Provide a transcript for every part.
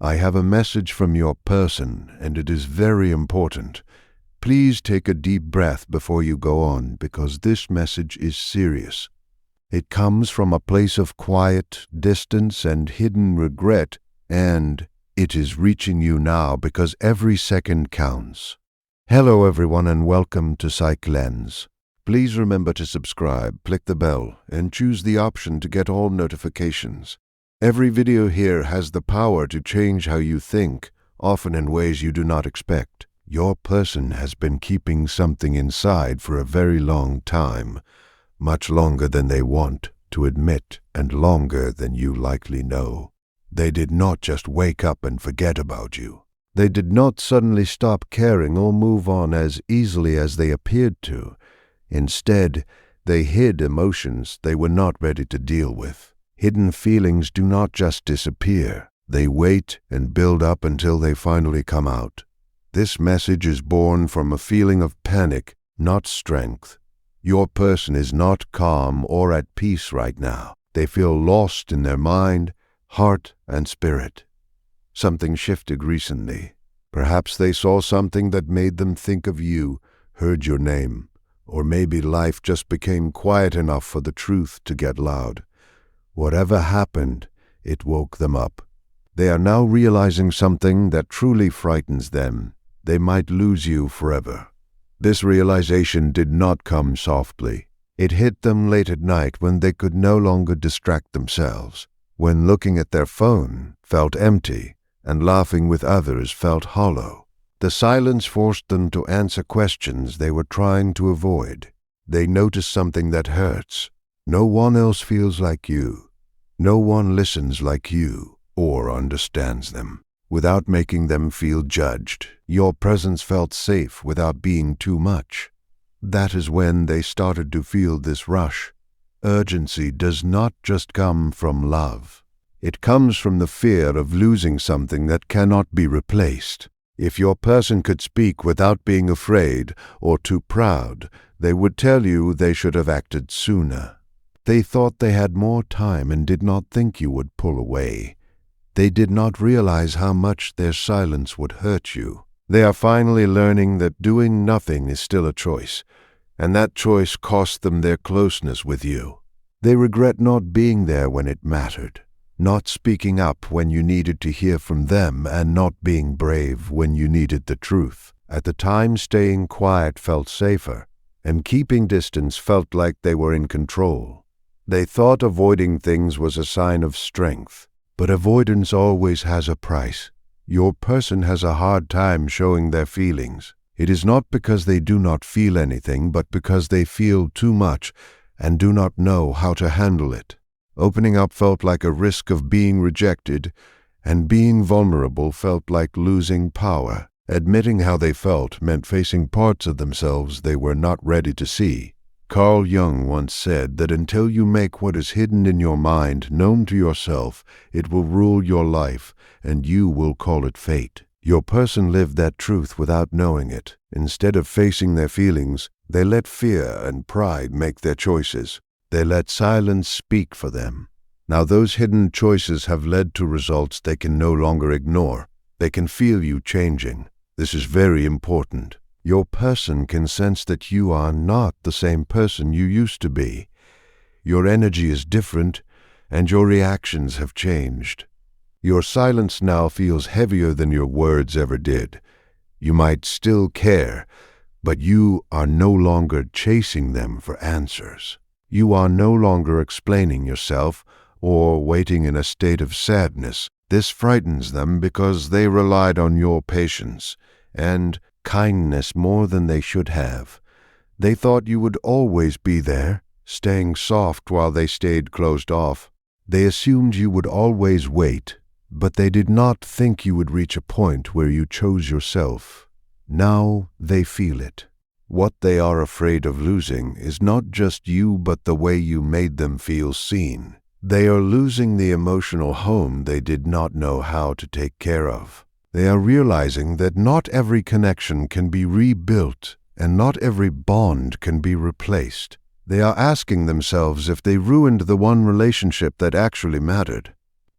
I have a message from your person, and it is very important. Please take a deep breath before you go on, because this message is serious. It comes from a place of quiet, distance, and hidden regret, and it is reaching you now because every second counts. Hello everyone and welcome to Psych Lens. Please remember to subscribe, click the bell, and choose the option to get all notifications. Every video here has the power to change how you think, often in ways you do not expect. Your person has been keeping something inside for a very long time, much longer than they want to admit and longer than you likely know. They did not just wake up and forget about you. They did not suddenly stop caring or move on as easily as they appeared to. Instead, they hid emotions they were not ready to deal with. Hidden feelings do not just disappear. They wait and build up until they finally come out. This message is born from a feeling of panic, not strength. Your person is not calm or at peace right now. They feel lost in their mind, heart, and spirit. Something shifted recently. Perhaps they saw something that made them think of you, heard your name, or maybe life just became quiet enough for the truth to get loud. Whatever happened, it woke them up. They are now realizing something that truly frightens them. They might lose you forever. This realization did not come softly. It hit them late at night when they could no longer distract themselves, when looking at their phone felt empty and laughing with others felt hollow. The silence forced them to answer questions they were trying to avoid. They noticed something that hurts. No one else feels like you. No one listens like you or understands them. Without making them feel judged, your presence felt safe without being too much. That is when they started to feel this rush. Urgency does not just come from love. It comes from the fear of losing something that cannot be replaced. If your person could speak without being afraid or too proud, they would tell you they should have acted sooner. They thought they had more time and did not think you would pull away. They did not realize how much their silence would hurt you. They are finally learning that doing nothing is still a choice, and that choice cost them their closeness with you. They regret not being there when it mattered, not speaking up when you needed to hear from them, and not being brave when you needed the truth. At the time, staying quiet felt safer, and keeping distance felt like they were in control. They thought avoiding things was a sign of strength, but avoidance always has a price. Your person has a hard time showing their feelings. It is not because they do not feel anything, but because they feel too much and do not know how to handle it. Opening up felt like a risk of being rejected, and being vulnerable felt like losing power. Admitting how they felt meant facing parts of themselves they were not ready to see. Carl Jung once said that until you make what is hidden in your mind known to yourself, it will rule your life, and you will call it fate. Your person lived that truth without knowing it. Instead of facing their feelings, they let fear and pride make their choices. They let silence speak for them. Now those hidden choices have led to results they can no longer ignore. They can feel you changing. This is very important. Your person can sense that you are not the same person you used to be. Your energy is different, and your reactions have changed. Your silence now feels heavier than your words ever did. You might still care, but you are no longer chasing them for answers. You are no longer explaining yourself or waiting in a state of sadness. This frightens them because they relied on your patience and kindness more than they should have. They thought you would always be there, staying soft while they stayed closed off. They assumed you would always wait, but they did not think you would reach a point where you chose yourself. Now they feel it. What they are afraid of losing is not just you, but the way you made them feel seen. They are losing the emotional home they did not know how to take care of. They are realizing that not every connection can be rebuilt, and not every bond can be replaced. They are asking themselves if they ruined the one relationship that actually mattered.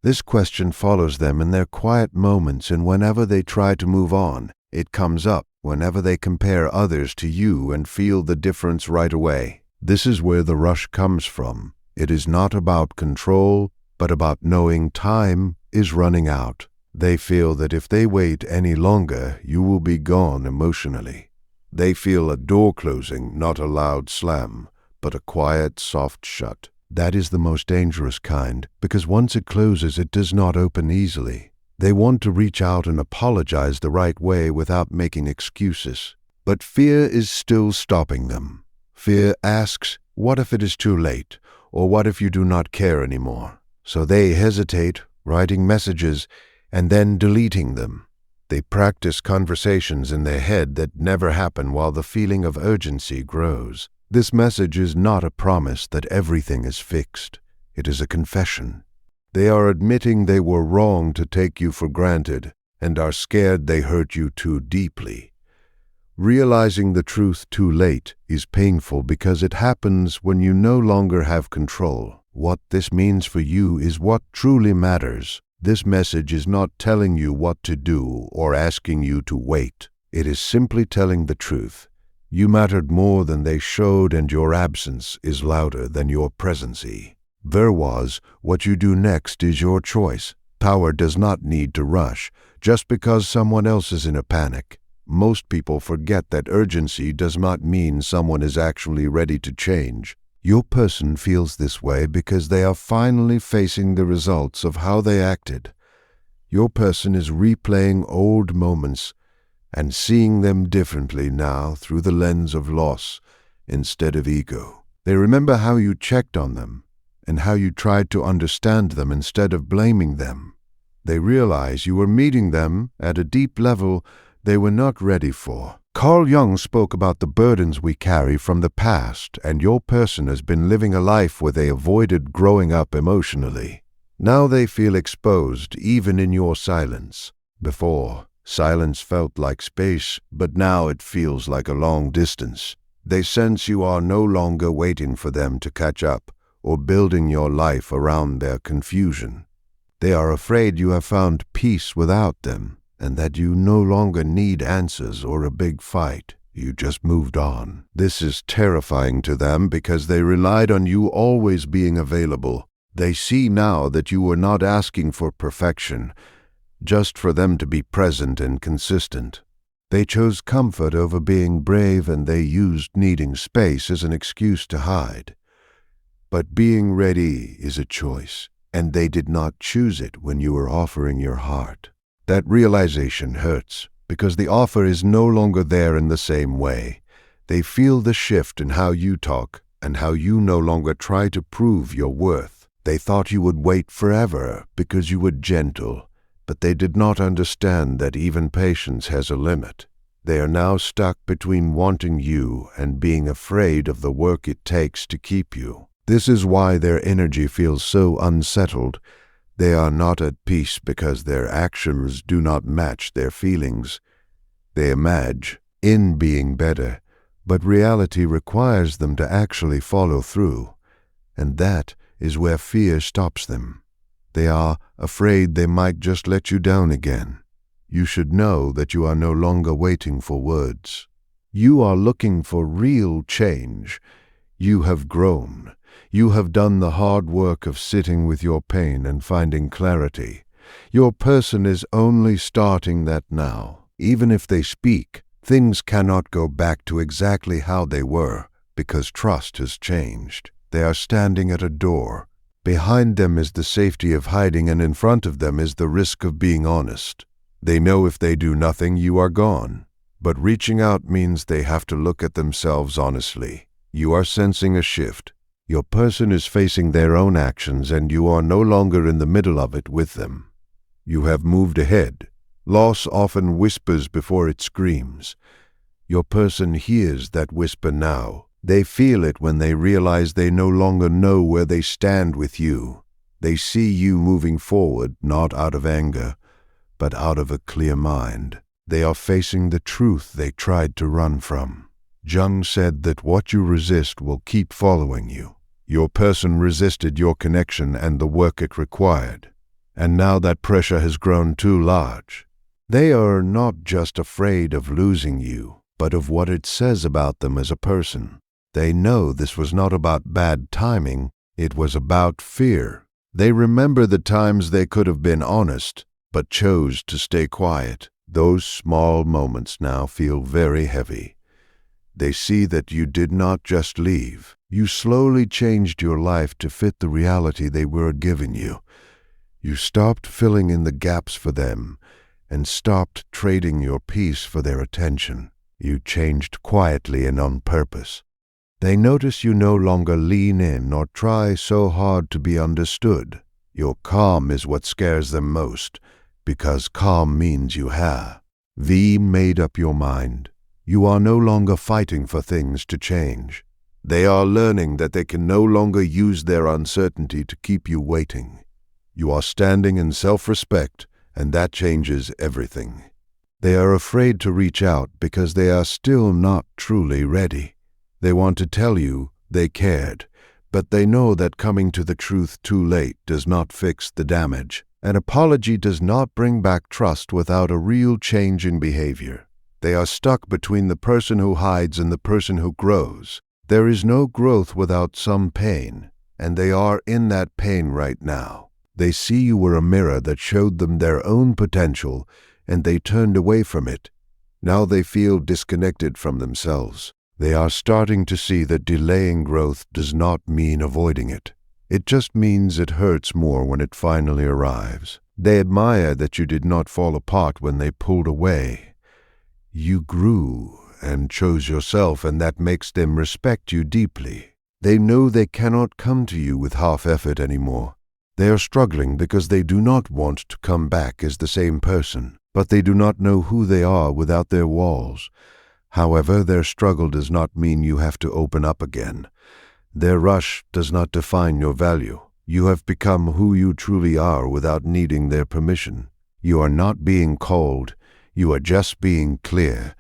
This question follows them in their quiet moments, and whenever they try to move on, it comes up whenever they compare others to you and feel the difference right away. This is where the rush comes from. It is not about control, but about knowing time is running out. They feel that if they wait any longer, you will be gone emotionally. They feel a door closing, not a loud slam, but a quiet, soft shut. That is the most dangerous kind, because once it closes, it does not open easily. They want to reach out and apologize the right way without making excuses. But fear is still stopping them. Fear asks, what if it is too late? Or what if you do not care anymore? So they hesitate, writing messages, and then deleting them. They practice conversations in their head that never happen while the feeling of urgency grows. This message is not a promise that everything is fixed. It is a confession. They are admitting they were wrong to take you for granted and are scared they hurt you too deeply. Realizing the truth too late is painful because it happens when you no longer have control. What this means for you is what truly matters. This message is not telling you what to do or asking you to wait. It is simply telling the truth. You mattered more than they showed, and your absence is louder than your presence. There was, what you do next is your choice. Power does not need to rush just because someone else is in a panic. Most people forget that urgency does not mean someone is actually ready to change. Your person feels this way because they are finally facing the results of how they acted. Your person is replaying old moments and seeing them differently now through the lens of loss instead of ego. They remember how you checked on them and how you tried to understand them instead of blaming them. They realize you were meeting them at a deep level they were not ready for. Carl Jung spoke about the burdens we carry from the past, and your person has been living a life where they avoided growing up emotionally. Now they feel exposed even in your silence. Before, silence felt like space, but now it feels like a long distance. They sense you are no longer waiting for them to catch up or building your life around their confusion. They are afraid you have found peace without them, and that you no longer need answers or a big fight. You just moved on. This is terrifying to them because they relied on you always being available. They see now that you were not asking for perfection, just for them to be present and consistent. They chose comfort over being brave, and they used needing space as an excuse to hide. But being ready is a choice, and they did not choose it when you were offering your heart. That realization hurts, because the offer is no longer there in the same way. They feel the shift in how you talk and how you no longer try to prove your worth. They thought you would wait forever because you were gentle, but they did not understand that even patience has a limit. They are now stuck between wanting you and being afraid of the work it takes to keep you. This is why their energy feels so unsettled. They are not at peace because their actions do not match their feelings. They imagine being better, but reality requires them to actually follow through, and that is where fear stops them. They are afraid they might just let you down again. You should know that you are no longer waiting for words. You are looking for real change. You have grown. You have done the hard work of sitting with your pain and finding clarity. Your person is only starting that now. Even if they speak, things cannot go back to exactly how they were, because trust has changed. They are standing at a door. Behind them is the safety of hiding, and in front of them is the risk of being honest. They know if they do nothing, you are gone. But reaching out means they have to look at themselves honestly. You are sensing a shift. Your person is facing their own actions, and you are no longer in the middle of it with them. You have moved ahead. Loss often whispers before it screams. Your person hears that whisper now. They feel it when they realize they no longer know where they stand with you. They see you moving forward, not out of anger, but out of a clear mind. They are facing the truth they tried to run from. Jung said that what you resist will keep following you. Your person resisted your connection and the work it required. and now that pressure has grown too large. They are not just afraid of losing you, but of what it says about them as a person. They know this was not about bad timing, it was about fear. They remember the times they could have been honest, but chose to stay quiet. Those small moments now feel very heavy. They see that you did not just leave. You slowly changed your life to fit the reality they were giving you. You stopped filling in the gaps for them and stopped trading your peace for their attention. You changed quietly and on purpose. They notice you no longer lean in or try so hard to be understood. Your calm is what scares them most, because calm means you have made up your mind. You are no longer fighting for things to change. They are learning that they can no longer use their uncertainty to keep you waiting. You are standing in self-respect, and that changes everything. They are afraid to reach out because they are still not truly ready. They want to tell you they cared, but they know that coming to the truth too late does not fix the damage. An apology does not bring back trust without a real change in behavior. They are stuck between the person who hides and the person who grows. There is no growth without some pain, and they are in that pain right now. They see you were a mirror that showed them their own potential, and they turned away from it. Now they feel disconnected from themselves. They are starting to see that delaying growth does not mean avoiding it. It just means it hurts more when it finally arrives. They admire that you did not fall apart when they pulled away. You grew and chose yourself, and that makes them respect you deeply. They know they cannot come to you with half effort anymore. They are struggling because they do not want to come back as the same person, but they do not know who they are without their walls. However, their struggle does not mean you have to open up again. Their rush does not define your value. You have become who you truly are without needing their permission. You are not being cold. You are just being clear.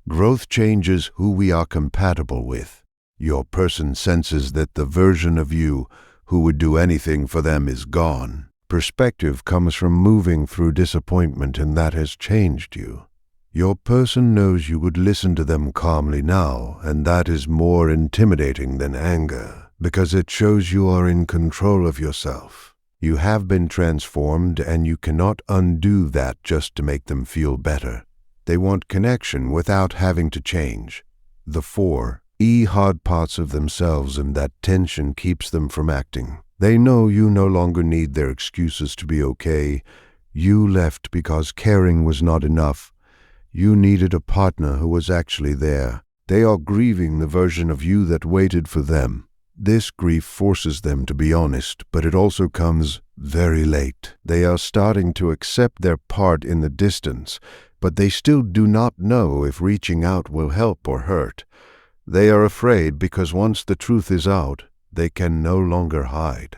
Growth changes who we are compatible with. Your person senses that the version of you who would do anything for them is gone. Perspective comes from moving through disappointment, and that has changed you. Your person knows you would listen to them calmly now, and that is more intimidating than anger, because it shows you are in control of yourself. You have been transformed, and you cannot undo that just to make them feel better. They want connection without having to change. The 4 hard parts of themselves, and that tension keeps them from acting. They know you no longer need their excuses to be okay. You left because caring was not enough. You needed a partner who was actually there. They are grieving the version of you that waited for them. This grief forces them to be honest, but it also comes very late. They are starting to accept their part in the distance, but they still do not know if reaching out will help or hurt. They are afraid because once the truth is out, they can no longer hide.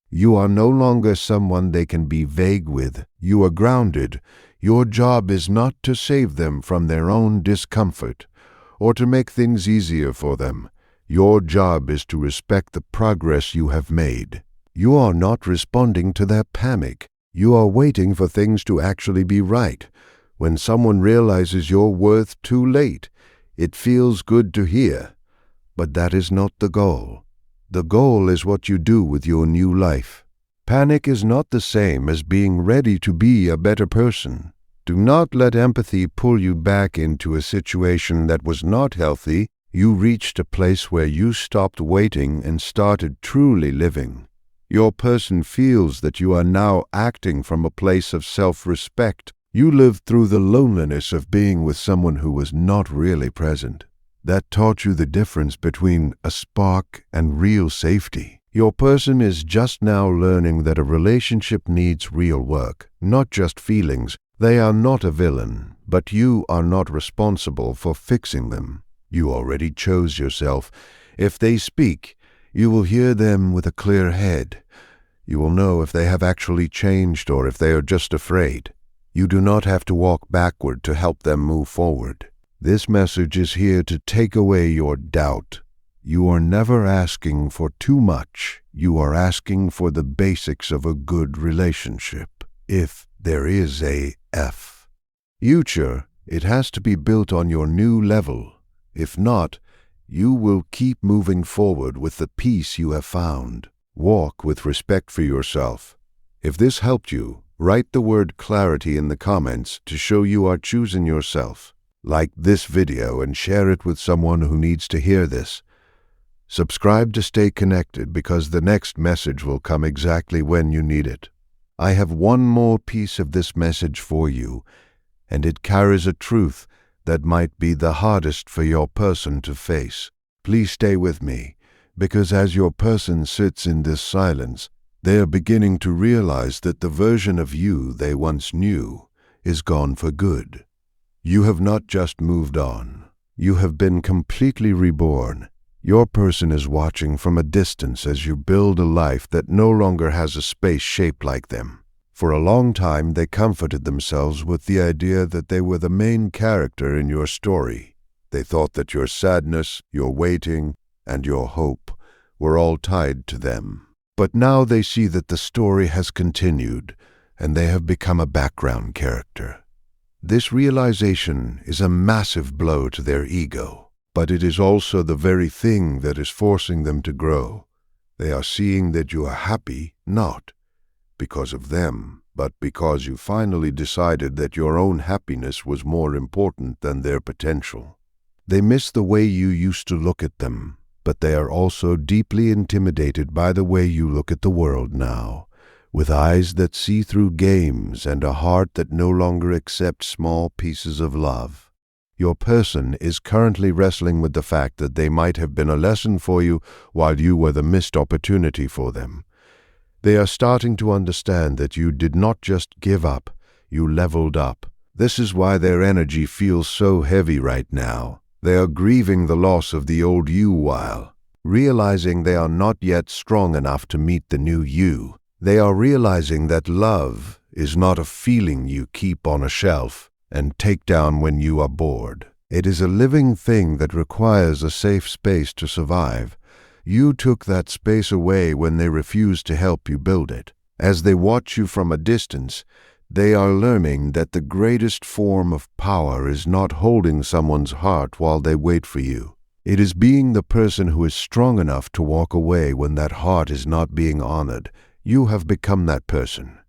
You are no longer someone they can be vague with. You are grounded. Your job is not to save them from their own discomfort or to make things easier for them. Your job is to respect the progress you have made. You are not responding to their panic. You are waiting for things to actually be right. When someone realizes your worth too late, it feels good to hear. But that is not the goal. The goal is what you do with your new life. Panic is not the same as being ready to be a better person. Do not let empathy pull you back into a situation that was not healthy. You reached a place where you stopped waiting and started truly living. Your person feels that you are now acting from a place of self-respect. You lived through the loneliness of being with someone who was not really present. That taught you the difference between a spark and real safety. Your person is just now learning that a relationship needs real work, not just feelings. They are not a villain, but you are not responsible for fixing them. You already chose yourself. If they speak, you will hear them with a clear head. You will know if they have actually changed or if they are just afraid. You do not have to walk backward to help them move forward. This message is here to take away your doubt. You are never asking for too much. You are asking for the basics of a good relationship. if there is a F. Future, it has to be built on your new level. If not, you will keep moving forward with the peace you have found. Walk with respect for yourself. If this helped you, write the word clarity in the comments to show you are choosing yourself. Like this video and share it with someone who needs to hear this. Subscribe to stay connected because the next message will come exactly when you need it. I have one more piece of this message for you, and it carries a truth that might be the hardest for your person to face. Please stay with me, because as your person sits in this silence, they are beginning to realize that the version of you they once knew is gone for good. You have not just moved on. You have been completely reborn. Your person is watching from a distance as you build a life that no longer has a space shaped like them. For a long time, they comforted themselves with the idea that they were the main character in your story. They thought that your sadness, your waiting, and your hope were all tied to them. But now they see that the story has continued, and they have become a background character. This realization is a massive blow to their ego, but it is also the very thing that is forcing them to grow. They are seeing that you are happy, not because of them, but because you finally decided that your own happiness was more important than their potential. They miss the way you used to look at them, but they are also deeply intimidated by the way you look at the world now, with eyes that see through games and a heart that no longer accepts small pieces of love. Your person is currently wrestling with the fact that they might have been a lesson for you while you were the missed opportunity for them. They are starting to understand that you did not just give up, you leveled up. This is why their energy feels so heavy right now. They are grieving the loss of the old you while realizing they are not yet strong enough to meet the new you. They are realizing that love is not a feeling you keep on a shelf and take down when you are bored. It is a living thing that requires a safe space to survive. You took that space away when they refused to help you build it. As they watch you from a distance, they are learning that the greatest form of power is not holding someone's heart while they wait for you. It is being the person who is strong enough to walk away when that heart is not being honored. You have become that person.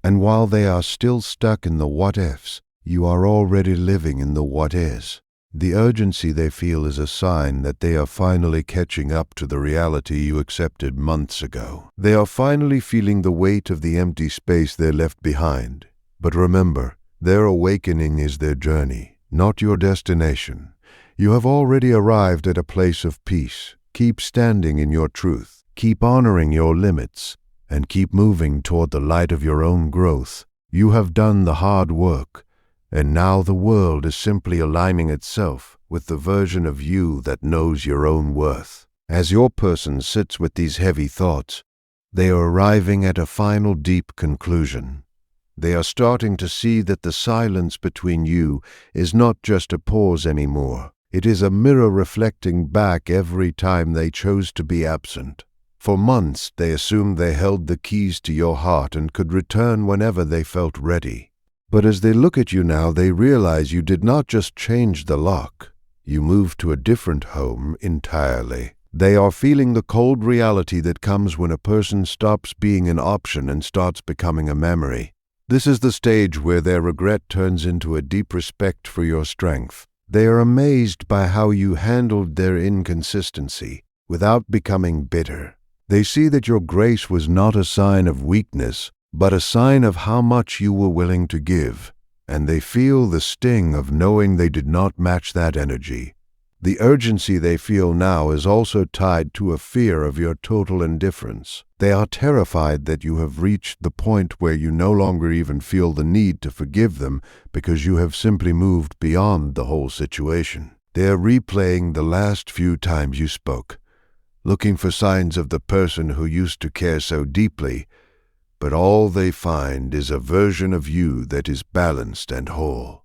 And while they are still stuck in the what-ifs, you are already living in the what-is. The urgency they feel is a sign that they are finally catching up to the reality you accepted months ago. They are finally feeling the weight of the empty space they left behind. But remember, their awakening is their journey, not your destination. You have already arrived at a place of peace. Keep standing in your truth. Keep honoring your limits. And keep moving toward the light of your own growth. You have done the hard work, and now the world is simply aligning itself with the version of you that knows your own worth. As your person sits with these heavy thoughts, they are arriving at a final deep conclusion. They are starting to see that the silence between you is not just a pause anymore. It is a mirror reflecting back every time they chose to be absent. For months, they assumed they held the keys to your heart and could return whenever they felt ready. But as they look at you now, they realize you did not just change the lock. You moved to a different home entirely. They are feeling the cold reality that comes when a person stops being an option and starts becoming a memory. This is the stage where their regret turns into a deep respect for your strength. They are amazed by how you handled their inconsistency without becoming bitter. They see that your grace was not a sign of weakness, but a sign of how much you were willing to give, and they feel the sting of knowing they did not match that energy. The urgency they feel now is also tied to a fear of your total indifference. They are terrified that you have reached the point where you no longer even feel the need to forgive them because you have simply moved beyond the whole situation. They are replaying the last few times you spoke, looking for signs of the person who used to care so deeply, but all they find is a version of you that is balanced and whole.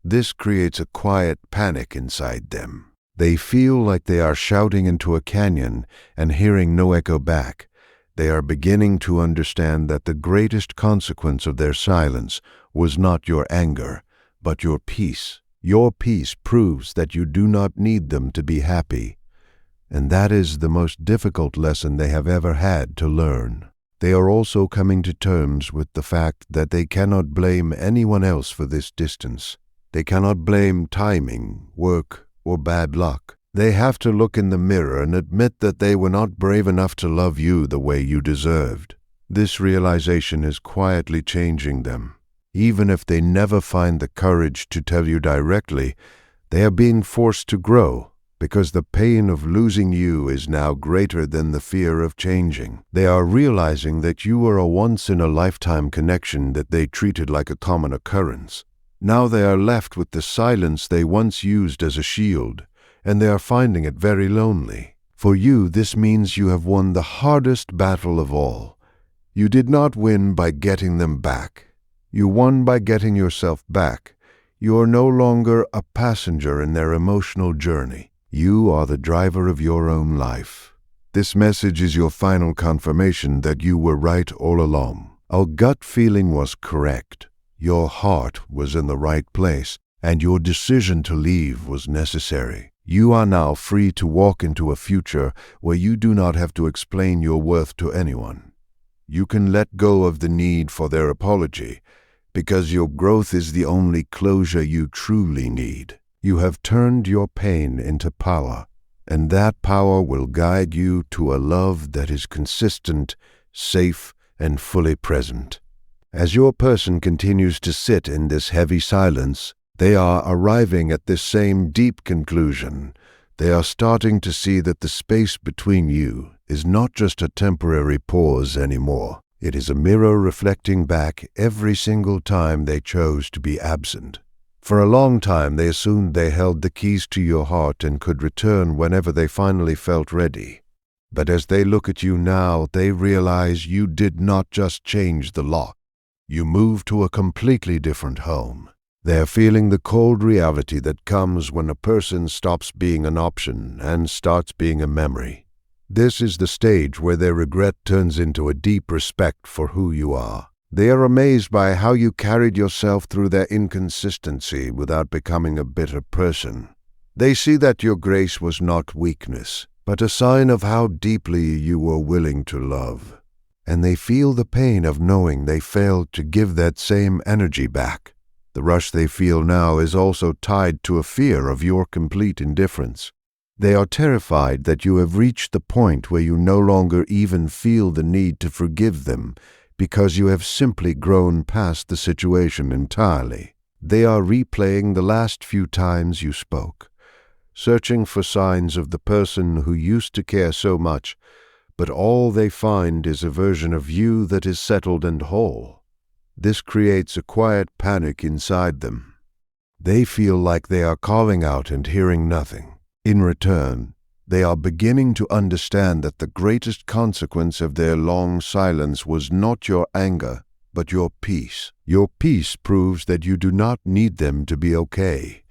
This creates a quiet panic inside them. They feel like they are shouting into a canyon and hearing no echo back. They are beginning to understand that the greatest consequence of their silence was not your anger, but your peace. Your peace proves that you do not need them to be happy, and that is the most difficult lesson they have ever had to learn. They are also coming to terms with the fact that they cannot blame anyone else for this distance. They cannot blame timing, work, or bad luck. They have to look in the mirror and admit that they were not brave enough to love you the way you deserved. This realization is quietly changing them. Even if they never find the courage to tell you directly, they are being forced to grow, because the pain of losing you is now greater than the fear of changing. They are realizing that you were a once-in-a-lifetime connection that they treated like a common occurrence. Now they are left with the silence they once used as a shield, and they are finding it very lonely. For you, this means you have won the hardest battle of all. You did not win by getting them back. You won by getting yourself back. You are no longer a passenger in their emotional journey. You are the driver of your own life. This message is your final confirmation that you were right all along. Our gut feeling was correct. Your heart was in the right place, and your decision to leave was necessary. You are now free to walk into a future where you do not have to explain your worth to anyone. You can let go of the need for their apology, because your growth is the only closure you truly need. You have turned your pain into power, and that power will guide you to a love that is consistent, safe, and fully present. As your person continues to sit in this heavy silence, they are arriving at this same deep conclusion. They are starting to see that the space between you is not just a temporary pause anymore. It is a mirror reflecting back every single time they chose to be absent. For a long time they assumed they held the keys to your heart and could return whenever they finally felt ready. But as they look at you now, they realize you did not just change the lock. You moved to a completely different home. They are feeling the cold reality that comes when a person stops being an option and starts being a memory. This is the stage where their regret turns into a deep respect for who you are. They are amazed by how you carried yourself through their inconsistency without becoming a bitter person. They see that your grace was not weakness, but a sign of how deeply you were willing to love. And they feel the pain of knowing they failed to give that same energy back. The rush they feel now is also tied to a fear of your complete indifference. They are terrified that you have reached the point where you no longer even feel the need to forgive them because you have simply grown past the situation entirely. They are replaying the last few times you spoke, searching for signs of the person who used to care so much, but all they find is a version of you that is settled and whole. This creates a quiet panic inside them. They feel like they are calling out and hearing nothing. In return, they are beginning to understand that the greatest consequence of their long silence was not your anger, but your peace. Your peace proves that you do not need them to be okay,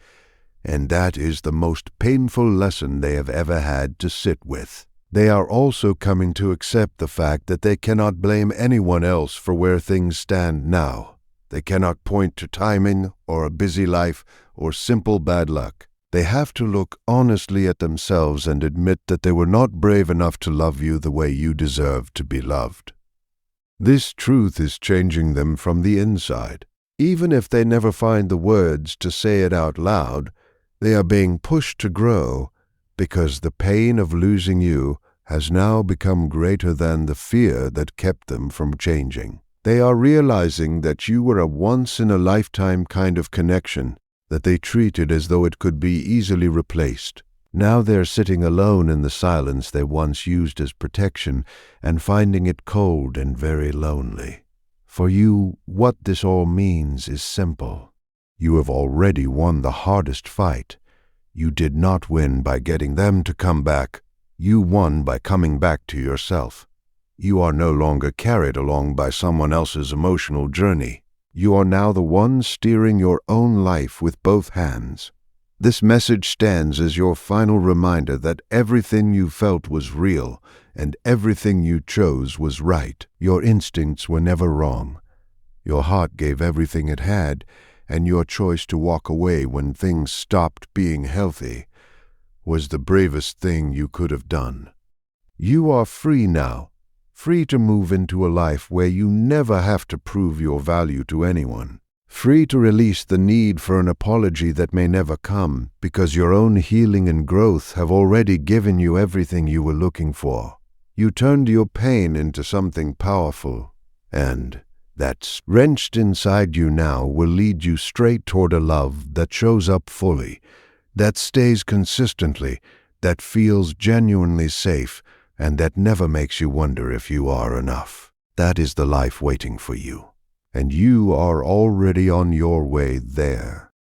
and that is the most painful lesson they have ever had to sit with. They are also coming to accept the fact that they cannot blame anyone else for where things stand now. They cannot point to timing or a busy life or simple bad luck. They have to look honestly at themselves and admit that they were not brave enough to love you the way you deserve to be loved. This truth is changing them from the inside. Even if they never find the words to say it out loud, they are being pushed to grow because the pain of losing you has now become greater than the fear that kept them from changing. They are realizing that you were a once-in-a-lifetime kind of connection that they treated as though it could be easily replaced. Now they're sitting alone in the silence they once used as protection and finding it cold and very lonely. For you, what this all means is simple. You have already won the hardest fight. You did not win by getting them to come back. You won by coming back to yourself. You are no longer carried along by someone else's emotional journey. You are now the one steering your own life with both hands. This message stands as your final reminder that everything you felt was real and everything you chose was right. Your instincts were never wrong. Your heart gave everything it had, and your choice to walk away when things stopped being healthy was the bravest thing you could have done. You are free now, free to move into a life where you never have to prove your value to anyone. Free to release the need for an apology that may never come, because your own healing and growth have already given you everything you were looking for. You turned your pain into something powerful, and that's wrenched inside you now will lead you straight toward a love that shows up fully, that stays consistently, that feels genuinely safe, and that never makes you wonder if you are enough. That is the life waiting for you. And you are already on your way there.